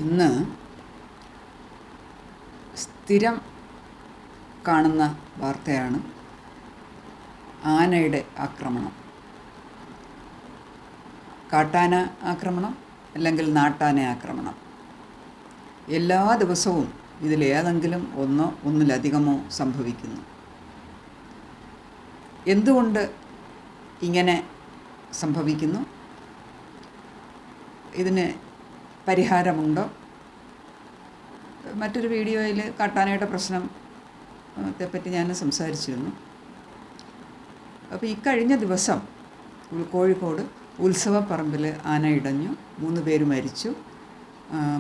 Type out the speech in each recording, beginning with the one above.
ഇന്ന് സ്ഥിരം കാണുന്ന വാർത്തയാണ് ആനയുടെ ആക്രമണം. കാട്ടാന ആക്രമണം അല്ലെങ്കിൽ നാട്ടാന ആക്രമണം. എല്ലാ ദിവസവും ഇതിലേതെങ്കിലും ഒന്നോ ഒന്നിലധികമോ സംഭവിക്കുന്നു. എന്തുകൊണ്ട് ഇങ്ങനെ സംഭവിക്കുന്നു? ഇതിന് പരിഹാരമുണ്ടോ? മറ്റൊരു വീഡിയോയിൽ കാട്ടാനയുടെ പ്രശ്നത്തെപ്പറ്റി ഞാൻ സംസാരിച്ചിരുന്നു. അപ്പോൾ ഇക്കഴിഞ്ഞ ദിവസം കോഴിക്കോട് ഉത്സവപ്പറമ്പിൽ ആന ഇടഞ്ഞു, 3 പേര് മരിച്ചു,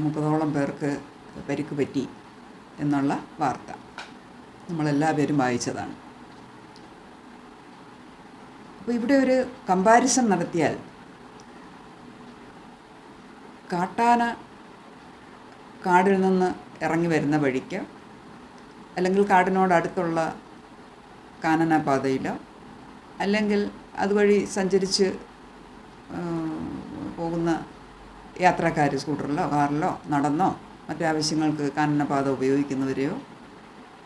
30ഓളം പേർക്ക് പരിക്ക് പറ്റി എന്നുള്ള വാർത്ത നമ്മളെല്ലാവരും വായിച്ചതാണ്. അപ്പോൾ ഇവിടെ ഒരു കമ്പാരിസൺ നടത്തിയാൽ, കാട്ടാന കാടിൽ നിന്ന് ഇറങ്ങി വരുന്ന വഴിക്ക് അല്ലെങ്കിൽ കാടിനോടടുത്തുള്ള കാനനപാതയിലോ അല്ലെങ്കിൽ അതുവഴി സഞ്ചരിച്ച് പോകുന്ന യാത്രക്കാർ സ്കൂട്ടറിലോ കാറിലോ നടന്നോ മറ്റാവശ്യങ്ങൾക്ക് കാനനപാത ഉപയോഗിക്കുന്നവരെയോ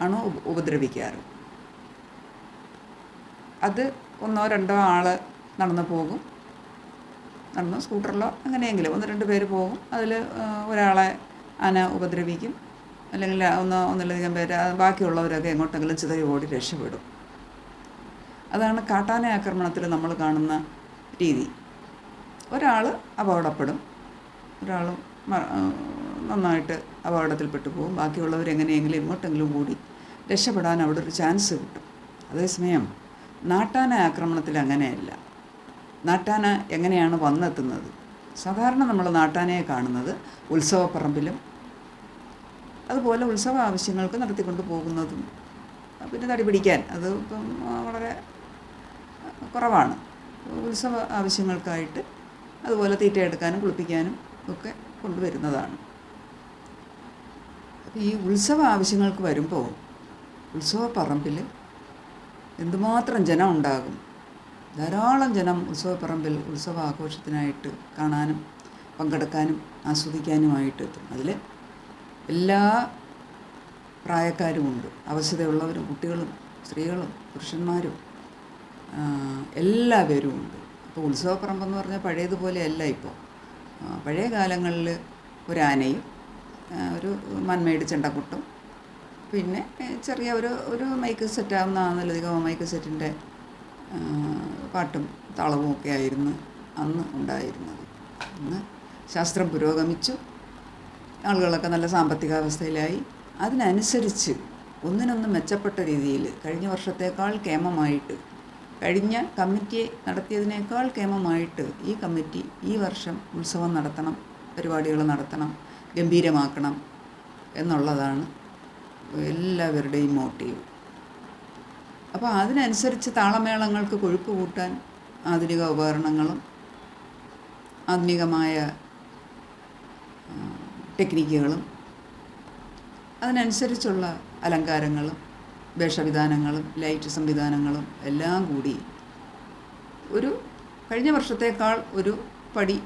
ആണ് ഉപദ്രവിക്കാറ്. അത് 1-2 ആൾ നടന്നു പോകും, നടന്ന് സ്കൂട്ടറിലോ എങ്ങനെയെങ്കിലും 1-2 പേര് പോകും. അതിൽ ഒരാളെ ആന ഉപദ്രവിക്കും, അല്ലെങ്കിൽ ഒന്നിലധികം പേര്, ബാക്കിയുള്ളവരൊക്കെ എങ്ങോട്ടെങ്കിലും ചിതറി ഓടി രക്ഷപ്പെടും. അതാണ് കാട്ടാന ആക്രമണത്തിൽ നമ്മൾ കാണുന്ന രീതി. ഒരാൾ അപകടപ്പെടും, ഒരാൾ നന്നായിട്ട് അപകടത്തിൽപ്പെട്ടു പോകും, ബാക്കിയുള്ളവരെങ്ങനെയെങ്കിലും എങ്ങോട്ടെങ്കിലും കൂടി രക്ഷപ്പെടാൻ അവിടെ ഒരു ചാൻസ് കിട്ടും. അതേസമയം നാട്ടാന ആക്രമണത്തിൽ അങ്ങനെയല്ല. നാട്ടാന എങ്ങനെയാണ് വന്നെത്തുന്നത്? സാധാരണ നമ്മൾ നാട്ടാനയെ കാണുന്നത് ഉത്സവപ്പറമ്പിലും അതുപോലെ ഉത്സവ ആവശ്യങ്ങൾക്ക് നടത്തിക്കൊണ്ട് പോകുന്നതും, പിന്നെ തടി പിടിക്കാൻ അത് ഇപ്പം വളരെ കുറവാണ്. ഉത്സവ ആവശ്യങ്ങൾക്കായിട്ട് അതുപോലെ തീറ്റയെടുക്കാനും കുളിപ്പിക്കാനും ഒക്കെ കൊണ്ടുവരുന്നതാണ്. അപ്പോൾ ഈ ഉത്സവ ആവശ്യങ്ങൾക്ക് വരുമ്പോൾ ഉത്സവപ്പറമ്പിൽ എന്തുമാത്രം ജനം ഉണ്ടാകും. ധാരാളം ജനം ഉത്സവപ്പറമ്പിൽ ഉത്സവ ആഘോഷത്തിനായിട്ട് കാണാനും പങ്കെടുക്കാനും ആസ്വദിക്കാനുമായിട്ട് എത്തും. അതിൽ എല്ലാ പ്രായക്കാരുമുണ്ട്, അവശതയുള്ളവരും, കുട്ടികളും സ്ത്രീകളും പുരുഷന്മാരും എല്ലാവരും ഉണ്ട്. അപ്പോൾ ഉത്സവപ്പറമ്പെന്ന് പറഞ്ഞാൽ പഴയതുപോലെയല്ല ഇപ്പോൾ. പഴയ കാലങ്ങളിൽ ഒരു ആനയും ഒരു മൺമേട് ചെണ്ടക്കുട്ടും പിന്നെ ചെറിയ ഒരു മൈക്ക് സെറ്റാവുന്ന ഒന്നിലധികം മൈക്ക് സെറ്റിൻ്റെ പാട്ടും താളവും ഒക്കെ ആയിരുന്നു അന്ന് ഉണ്ടായിരുന്നത്. ഇന്ന് ശാസ്ത്രം പുരോഗമിച്ചു, ആളുകളൊക്കെ നല്ല സാമ്പത്തികാവസ്ഥയിലായി. അതിനനുസരിച്ച് ഒന്നിനൊന്ന് മെച്ചപ്പെട്ട രീതിയിൽ കഴിഞ്ഞ വർഷത്തേക്കാൾ കേമമായിട്ട്, കഴിഞ്ഞ കമ്മിറ്റി നടത്തിയതിനേക്കാൾ കേമമായിട്ട് ഈ കമ്മിറ്റി ഈ വർഷം ഉത്സവം നടത്തണം, പരിപാടികൾ നടത്തണം, ഗംഭീരമാക്കണം എന്നുള്ളതാണ് എല്ലാവരുടെയും മോട്ടീവ്. അപ്പോൾ അതിനനുസരിച്ച് താളമേളങ്ങൾക്ക് കൊഴുപ്പ് കൂട്ടാൻ ആധുനിക ഉപകരണങ്ങളും ആധുനികമായ ടെക്നിക്കുകളും അതിനനുസരിച്ചുള്ള അലങ്കാരങ്ങളും വേഷവിധാനങ്ങളും ലൈറ്റ് സംവിധാനങ്ങളും എല്ലാം കൂടി ഒരു കഴിഞ്ഞ വർഷത്തേക്കാൾ ഒരു പടി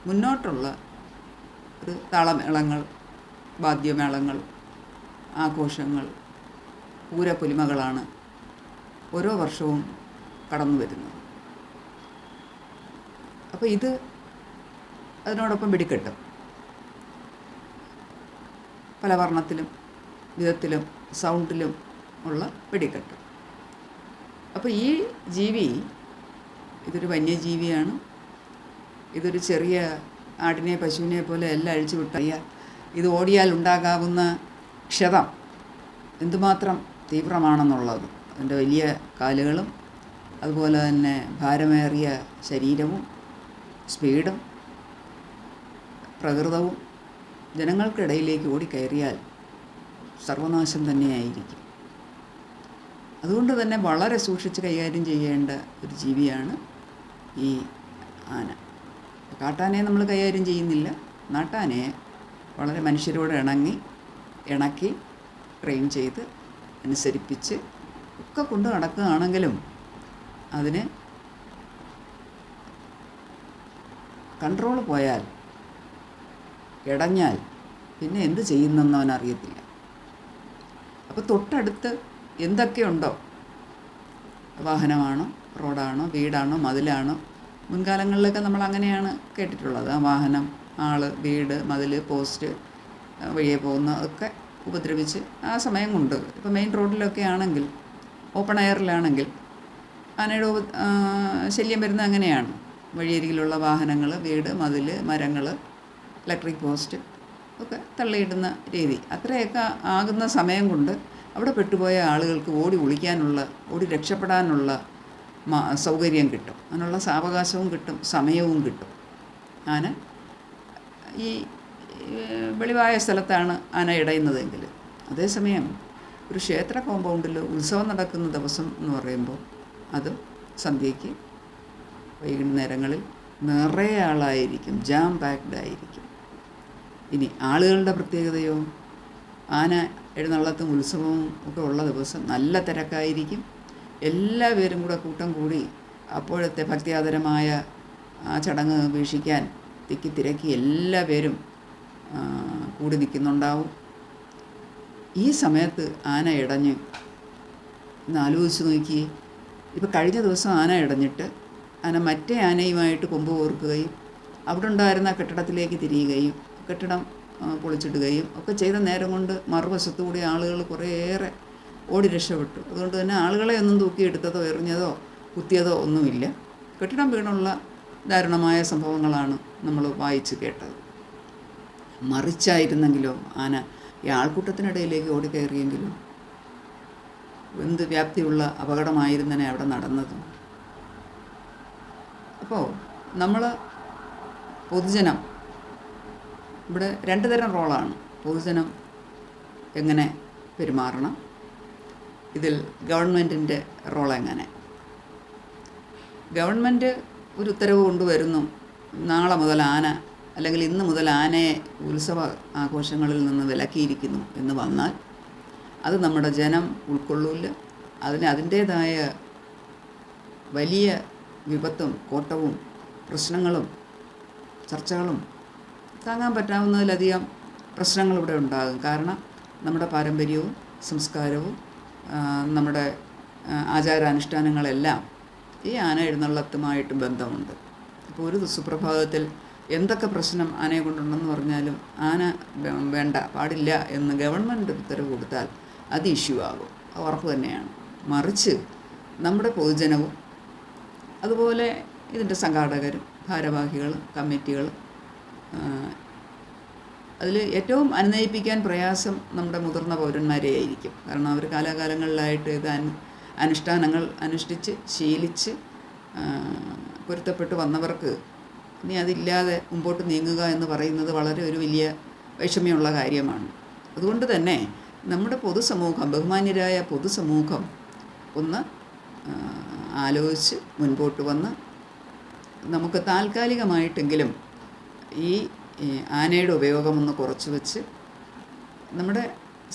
മുന്നോട്ടുള്ള ഒരു താളമേളങ്ങൾ, വാദ്യമേളങ്ങൾ, ആഘോഷങ്ങൾ, പൂരപ്പൊലിമകളാണ് ഓരോ വർഷവും കടന്നു വരുന്നത്. അപ്പോൾ ഇത് അതിനോടൊപ്പം വെടിക്കെട്ടും, പല വർണ്ണത്തിലും വിധത്തിലും സൗണ്ടിലും ഉള്ള വെടിക്കെട്ട്. അപ്പോൾ ഈ ജീവി ഇതൊരു വന്യജീവിയാണ്. ഇതൊരു ചെറിയ ആടിനെ പശുവിനെ പോലെ എല്ലാം അഴിച്ചു വിട്ടാൽ ഇത് ഓടിയാൽ ഉണ്ടാകാവുന്ന ക്ഷതം എന്തുമാത്രം തീവ്രമാണെന്നുള്ളത്, അതിൻ്റെ വലിയ കാലുകളും അതുപോലെ തന്നെ ഭാരമേറിയ ശരീരവും സ്പീഡും പ്രകൃതവും ജനങ്ങൾക്കിടയിലേക്ക് ഓടിക്കയറിയാൽ സർവനാശം തന്നെയായിരിക്കും. അതുകൊണ്ട് തന്നെ വളരെ സൂക്ഷിച്ച് കൈകാര്യം ചെയ്യേണ്ട ഒരു ജീവിയാണ് ഈ ആന. കാട്ടാനയെ നമ്മൾ കൈകാര്യം ചെയ്യുന്നില്ല, നാട്ടാനയെ വളരെ മനുഷ്യരോട് ഇണക്കി ട്രെയിൻ ചെയ്ത് അനുസരിപ്പിച്ച് ഒക്കെ കൊണ്ട് നടക്കുകയാണെങ്കിലും അതിന് കൺട്രോൾ പോയാൽ ഇടഞ്ഞാൽ പിന്നെ എന്ത് ചെയ്യുന്നെന്ന് അവനറിയത്തില്ല. അപ്പോൾ തൊട്ടടുത്ത് എന്തൊക്കെയുണ്ടോ, വാഹനമാണോ, റോഡാണോ, വീടാണോ, മതിലാണോ, മുൻകാലങ്ങളിലൊക്കെ നമ്മൾ അങ്ങനെയാണ് കേട്ടിട്ടുള്ളത്. ആ വാഹനം, ആൾ, വീട്, മതിൽ, പോസ്റ്റ്, വഴിയെ പോകുന്ന ഒക്കെ ഉപദ്രവിച്ച് ആ സമയം കൊണ്ട്, ഇപ്പോൾ മെയിൻ റോഡിലൊക്കെ ആണെങ്കിൽ, ഓപ്പൺ എയറിലാണെങ്കിൽ ആനയുടെ ശല്യം വരുന്നത് അങ്ങനെയാണ്. വഴിയരികിലുള്ള വാഹനങ്ങൾ, വീട്, മതിൽ, മരങ്ങൾ, ഇലക്ട്രിക് പോസ്റ്റ് ഒക്കെ തള്ളിയിടുന്ന രീതി. അത്രയൊക്കെ ആകുന്ന സമയം കൊണ്ട് അവിടെ പെട്ടുപോയ ആളുകൾക്ക് ഓടി ഒളിക്കാനുള്ള, ഓടി രക്ഷപ്പെടാനുള്ള സൗകര്യം കിട്ടും, അതിനുള്ള സാവകാശവും കിട്ടും, സമയവും കിട്ടും. ആന ഈ വെളിവായ സ്ഥലത്താണ് ആന ഇടയുന്നതെങ്കിൽ, അതേസമയം ഒരു ക്ഷേത്ര കോമ്പൗണ്ടിൽ ഉത്സവം നടക്കുന്ന ദിവസം എന്ന് പറയുമ്പോൾ അത് സന്ധ്യയ്ക്ക് വൈകുന്നേരങ്ങളിൽ നിറയെ ആളായിരിക്കും, ജാം പാക്ഡ് ആയിരിക്കും. ഇനി ആളുകളുടെ പ്രത്യേകതയോ, ആന എഴുന്നള്ളത്തും ഉത്സവവും ഒക്കെ ഉള്ള ദിവസം നല്ല തിരക്കായിരിക്കും. എല്ലാവരും കൂടെ കൂട്ടം കൂടി അപ്പോഴത്തെ ഭക്തിയാദരമായ ആ ചടങ്ങ് വീക്ഷിക്കാൻ തിരക്കി എല്ലാവരും കൂടി നിൽക്കുന്നുണ്ടാവും. ഈ സമയത്ത് ആന ഇടഞ്ഞ് ഒന്ന് ആലോചിച്ച് നോക്കി. ഇപ്പോൾ കഴിഞ്ഞ ദിവസം ആന ഇടഞ്ഞിട്ട് ആന മറ്റേ ആനയുമായിട്ട് കൊമ്പ് കോർക്കുകയും അവിടെ ഉണ്ടായിരുന്ന കെട്ടിടത്തിലേക്ക് തിരിയുകയും കെട്ടിടം പൊളിച്ചിടുകയും ഒക്കെ ചെയ്ത നേരം കൊണ്ട് മറുവശത്തുകൂടി ആളുകൾ കുറേയേറെ ഓടി രക്ഷപ്പെട്ടു. അതുകൊണ്ട് തന്നെ ആളുകളെ ഒന്നും തൂക്കിയെടുത്തതോ എറിഞ്ഞതോ കുത്തിയതോ ഒന്നുമില്ല. കെട്ടിടം വീണുള്ള ദാരുണമായ സംഭവങ്ങളാണ് നമ്മൾ വായിച്ച് കേട്ടത്. മറിച്ചായിരുന്നെങ്കിലോ, ആന ഈ ആൾക്കൂട്ടത്തിനിടയിലേക്ക് ഓടിക്കയറിയെങ്കിലും എന്ത് വ്യാപ്തിയുള്ള അപകടമായിരുന്നനെ അവിടെ നടന്നത്. അപ്പോൾ നമ്മൾ പൊതുജനം, ഇവിടെ രണ്ട് തരം റോളാണ്. പൊതുജനം എങ്ങനെ പെരുമാറണം, ഇതിൽ ഗവൺമെൻറ്റിൻ്റെ റോൾ എങ്ങനെ. ഗവൺമെൻറ് ഒരു ഉത്തരവ് കൊണ്ടുവരുന്നു, നാളെ മുതൽ ആന, അല്ലെങ്കിൽ ഇന്ന് മുതൽ ആനയെ ഉത്സവ ആഘോഷങ്ങളിൽ നിന്ന് വിലക്കിയിരിക്കുന്നു എന്ന് വന്നാൽ അത് നമ്മുടെ ജനം ഉൾക്കൊള്ളൂല്ല. അതിൻ്റേതായ വലിയ വിപത്തും കോട്ടവും പ്രശ്നങ്ങളും ചർച്ചകളും താങ്ങാൻ പറ്റാവുന്നതിലധികം പ്രശ്നങ്ങൾ ഇവിടെ ഉണ്ടാകും. കാരണം നമ്മുടെ പാരമ്പര്യവും സംസ്കാരവും നമ്മുടെ ആചാരാനുഷ്ഠാനങ്ങളെല്ലാം ഈ ആന എഴുന്നള്ളത്തുമായിട്ട് ബന്ധമുണ്ട്. അപ്പോൾ ഒരു സുപ്രഭാതത്തിൽ എന്തൊക്കെ പ്രശ്നം ആനയെ കൊണ്ടുണ്ടെന്ന് പറഞ്ഞാലും ആന വേണ്ട, പാടില്ല എന്ന് ഗവൺമെൻറ് ഉത്തരവ് കൊടുത്താൽ അത് ഇഷ്യൂ ആകും, ഉറപ്പ് തന്നെയാണ്. മറിച്ച് നമ്മുടെ പൊതുജനവും അതുപോലെ ഇതിൻ്റെ സംഘാടകരും ഭാരവാഹികളും കമ്മിറ്റികളും, അതിൽ ഏറ്റവും അനുനയിപ്പിക്കാൻ പ്രയാസം നമ്മുടെ മുതിർന്ന പൗരന്മാരെ ആയിരിക്കും. കാരണം അവർ കാലാകാലങ്ങളിലായിട്ട് ഇത് അനുഷ്ഠാനങ്ങൾ അനുഷ്ഠിച്ച് ശീലിച്ച് പൊരുത്തപ്പെട്ട് വന്നവർക്ക് ഇനി അതില്ലാതെ മുമ്പോട്ട് നീങ്ങുക എന്ന് പറയുന്നത് വളരെ ഒരു വലിയ വൈഷമ്യമുള്ള കാര്യമാണ്. അതുകൊണ്ട് തന്നെ നമ്മുടെ പൊതുസമൂഹം, ബഹുമാന്യരായ പൊതുസമൂഹം ഒന്ന് ആലോചിച്ച് മുൻപോട്ട് വന്ന് നമുക്ക് താൽക്കാലികമായിട്ടെങ്കിലും ഈ ആനയുടെ ഉപയോഗമൊന്ന് കുറച്ച് വെച്ച് നമ്മുടെ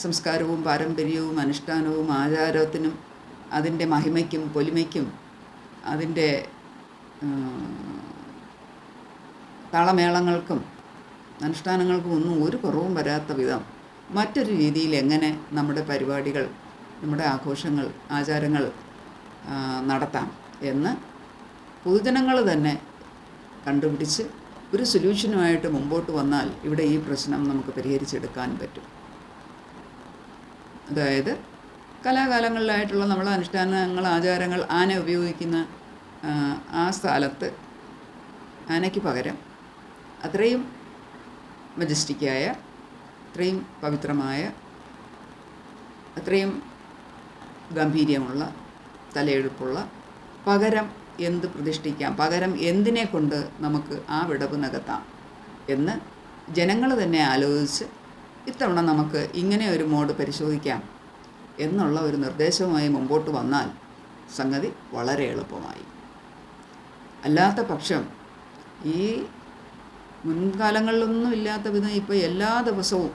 സംസ്കാരവും പാരമ്പര്യവും അനുഷ്ഠാനവും ആചാരത്തിനും അതിൻ്റെ മഹിമയ്ക്കും പൊലിമയ്ക്കും അതിൻ്റെ താളമേളങ്ങൾക്കും അനുഷ്ഠാനങ്ങൾക്കും ഒന്നും ഒരു കുറവും വരാത്ത വിധം മറ്റൊരു രീതിയിൽ എങ്ങനെ നമ്മുടെ പരിപാടികൾ, നമ്മുടെ ആഘോഷങ്ങൾ, ആചാരങ്ങൾ നടത്താം എന്ന് പൊതുജനങ്ങൾ തന്നെ കണ്ടുപിടിച്ച് ഒരു സൊല്യൂഷനുമായിട്ട് മുമ്പോട്ട് വന്നാൽ ഇവിടെ ഈ പ്രശ്നം നമുക്ക് പരിഹരിച്ചെടുക്കാൻ പറ്റും. അതായത് കലാകാലങ്ങളിലായിട്ടുള്ള നമ്മളെ അനുഷ്ഠാനങ്ങൾ, ആചാരങ്ങൾ, ആന ഉപയോഗിക്കുന്ന ആ സ്ഥലത്ത് ആനയ്ക്ക് പകരം അത്രയും മജസ്റ്റിക്കായ, അത്രയും പവിത്രമായ, അത്രയും ഗാംഭീര്യമുള്ള, തലയെടുപ്പുള്ള പകരം എന്ത് പ്രതിഷ്ഠിക്കാം, പകരം എന്തിനെ കൊണ്ട് നമുക്ക് ആ വിടവ് നികത്താം എന്ന് ജനങ്ങൾ തന്നെ ആലോചിച്ച് ഇത്തവണ നമുക്ക് ഇങ്ങനെ ഒരു മോഡ് പരിശോധിക്കാം എന്നുള്ള ഒരു നിർദ്ദേശവുമായി മുമ്പോട്ട് വന്നാൽ സംഗതി വളരെ എളുപ്പമായി. അല്ലാത്ത പക്ഷം ഈ മുൻകാലങ്ങളിലൊന്നും ഇല്ലാത്ത വിധം ഇപ്പോൾ എല്ലാ ദിവസവും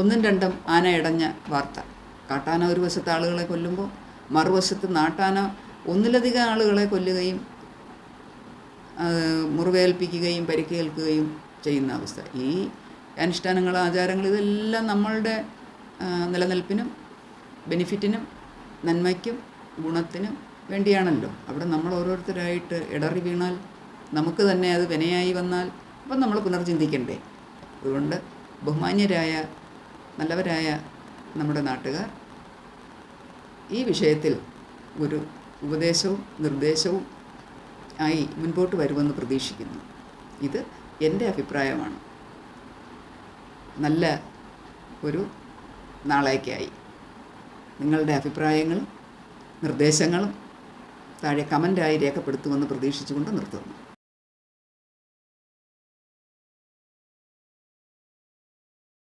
ഒന്നും രണ്ടും ആന ഇടഞ്ഞ വാർത്ത. കാട്ടാന ഒരു വശത്ത് ആളുകളെ കൊല്ലുമ്പോൾ മറുവശത്ത് നാട്ടാന ഒന്നിലധികം ആളുകളെ കൊല്ലുകയും മുറിവേൽപ്പിക്കുകയും പരിക്കേൽക്കുകയും ചെയ്യുന്ന അവസ്ഥ. ഈ അനുഷ്ഠാനങ്ങൾ, ആചാരങ്ങൾ ഇതെല്ലാം നമ്മളുടെ നിലനിൽപ്പിനും ബെനിഫിറ്റിനും നന്മയ്ക്കും ഗുണത്തിനും വേണ്ടിയാണല്ലോ. അവിടെ നമ്മൾ ഓരോരുത്തരായിട്ട് ഇടറി വീണാൽ, നമുക്ക് തന്നെ അത് വിനയായി വന്നാൽ അപ്പം നമ്മൾ പുനർചിന്തിക്കണ്ടേ? അതുകൊണ്ട് ബഹുമാന്യരായ നല്ലവരായ നമ്മുടെ നാട്ടുകാർ ഈ വിഷയത്തിൽ ഒരു ഉപദേശവും നിർദ്ദേശവും ആയി മുൻപോട്ട് വരുമെന്ന് പ്രതീക്ഷിക്കുന്നു. ഇത് എൻ്റെ അഭിപ്രായമാണ്. നല്ല ഒരു നാളേക്കായി നിങ്ങളുടെ അഭിപ്രായങ്ങളും നിർദ്ദേശങ്ങളും താഴെ കമൻ്റായി രേഖപ്പെടുത്തുമെന്ന് പ്രതീക്ഷിച്ചുകൊണ്ട് നിർത്തുന്നു.